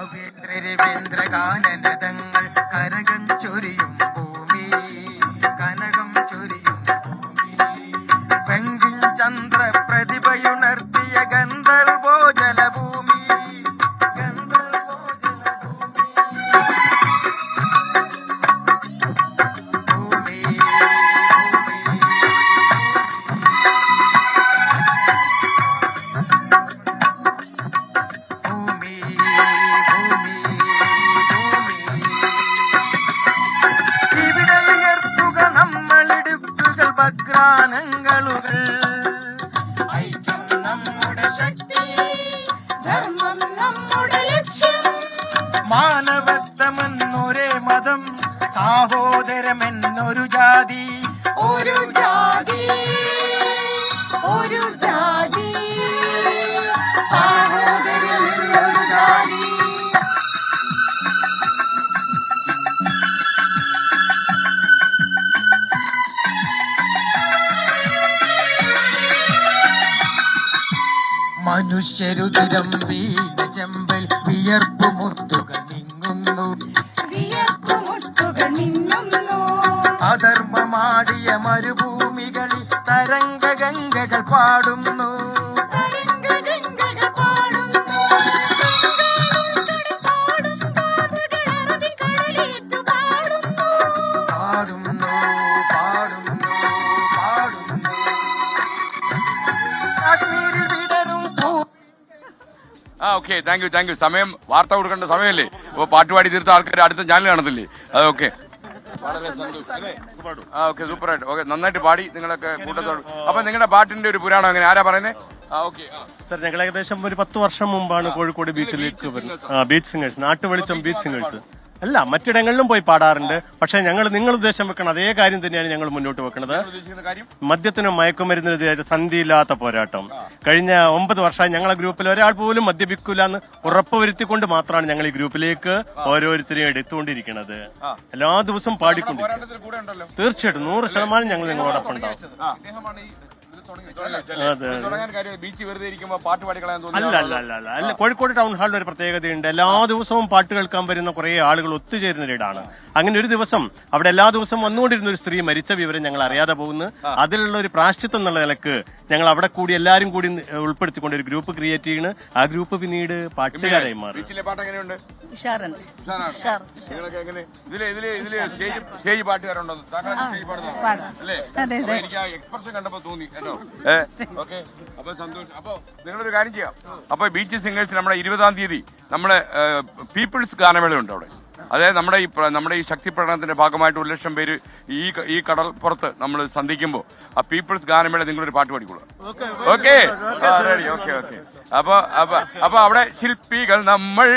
രവീന്ദ്രഗാനനദങ്ങൾ കരകം ചൊരിയും ഭൂമി, കനകം ചൊരിയും ഭൂമി. പെങ്കിൻ ചന്ദ്ര പ്രതിഭയുണർത്തിയ ഗന്ധർവോജലഭൂമി, ഭഗ്രാനങ്ങളുകൾ ഐക്യം നമ്മുടെ ശക്തി, ധർമ്മം നമ്മുടെ ലക്ഷ്യം. മാനവത്വമെന്നൊരേ മതം, സാഹോദരമെന്നൊരു ജാതി, ഒരു ജാതി ഒരു ജാതി, സാഹോദര്യമെന്നൊരു ജാതി. മനുഷ്യരുതിരം വീണ ചെമ്പൽ വിയർപ്പു മുത്തുകൾ നീങ്ങുന്നു, അധർമ്മമാടിയ മരുഭൂമികളിൽ തരംഗഗംഗകൾ പാടുന്നു, പാടുന്നു പാടുന്നു പാടുന്നു. കാശ്മീരിൽ വിടരും ഓക്കെ, താങ്ക് യു. സമയം വാർത്ത കൊടുക്കേണ്ട സമയമല്ലേ, അപ്പൊ പാട്ടുപാടി തീർത്ത ആൾക്കാർ അടുത്ത ചാനൽ കാണത്തില്ലേ? അത് ഓക്കെ, വളരെ സന്തോഷം അല്ലേ? ഓക്കെ, സൂപ്പറായിട്ട്. ഓക്കെ, നന്നായിട്ട് പാടി നിങ്ങളൊക്കെ കൂട്ടത്തോട്. അപ്പൊ നിങ്ങളുടെ പാട്ടിന്റെ ഒരു പുരാണം എങ്ങനെ, ആരാ പറയുന്നത്? സർ, ഞങ്ങൾ ഏകദേശം ഒരു 10 വർഷം മുമ്പാണ് കോഴിക്കോട് ബീച്ചിലേക്ക് വരുന്നത്. ബീച്ച് സിംഗേഴ്സ്, നാട്ടുവെളിച്ചം ബീച്ച് സിംഗേഴ്സ്. അല്ല, മറ്റിടങ്ങളിലും പോയി പാടാറുണ്ട്. പക്ഷെ നിങ്ങൾ ഉദ്ദേശം വെക്കണം അതേ കാര്യം തന്നെയാണ് ഞങ്ങൾ മുന്നോട്ട് വെക്കുന്നത്. മദ്യത്തിനും മയക്കുമരുന്നിനെതിരെ സന്ധിയില്ലാത്ത പോരാട്ടം. കഴിഞ്ഞ 9 വർഷമായി ഞങ്ങളെ ഗ്രൂപ്പിൽ ഒരാൾ പോലും മദ്യപിക്കൂല എന്ന് ഉറപ്പുവരുത്തിക്കൊണ്ട് മാത്രമാണ് ഞങ്ങൾ ഈ ഗ്രൂപ്പിലേക്ക് ഓരോരുത്തരെയും എടുത്തുകൊണ്ടിരിക്കുന്നത്. എല്ലാ ദിവസവും പാടിക്കൊണ്ടിരിക്കും. തീർച്ചയായിട്ടും 100% ഞങ്ങൾ നിങ്ങളോടൊപ്പം ഉണ്ടാവും. അല്ല, കോഴിക്കോട് ടൗൺ ഹാളിൽ ഒരു പ്രത്യേകതയുണ്ട്. എല്ലാ ദിവസവും പാട്ട് കേൾക്കാൻ വരുന്ന കുറെ ആളുകൾ ഒത്തുചേരുന്ന ഒരിടാണ്. അങ്ങനെ ഒരു ദിവസം അവിടെ എല്ലാ ദിവസവും വന്നുകൊണ്ടിരുന്ന ഒരു സ്ത്രീ മരിച്ച വിവരം ഞങ്ങൾ അറിയാതെ പോകുന്നു. അതിലുള്ള ഒരു പ്രാശ്ചിത്തം എന്നുള്ള നിലക്ക് ഞങ്ങൾ അവിടെ കൂടി എല്ലാരും കൂടി ഉൾപ്പെടുത്തിക്കൊണ്ട് ഒരു ഗ്രൂപ്പ് ക്രിയേറ്റ് ചെയ്യുന്നു. ആ ഗ്രൂപ്പ് പിന്നീട് പാട്ടുകാരായി മാറി. അപ്പൊ സന്തോഷം. അപ്പൊ നിങ്ങളൊരു കാര്യം ചെയ്യാം. അപ്പൊ ബീച്ച് സിംഗേഴ്സ് നമ്മുടെ 20-ാം തീയതി നമ്മളെ പീപ്പിൾസ് ഗാനമേള ഉണ്ട് അവിടെ. അതായത് നമ്മുടെ ഈ ശക്തി പ്രകടനത്തിന്റെ ഭാഗമായിട്ട് 1 ലക്ഷം പേര് ഈ കടൽ പുറത്ത് നമ്മൾ സന്ധിക്കുമ്പോൾ ആ പീപ്പിൾസ് ഗാനമേള നിങ്ങളൊരു പാട്ട് പാടിക്കോളൂ. Okay, ready. ഓക്കെ. അപ്പൊ അവിടെ ശില്പികൾ നമ്മൾ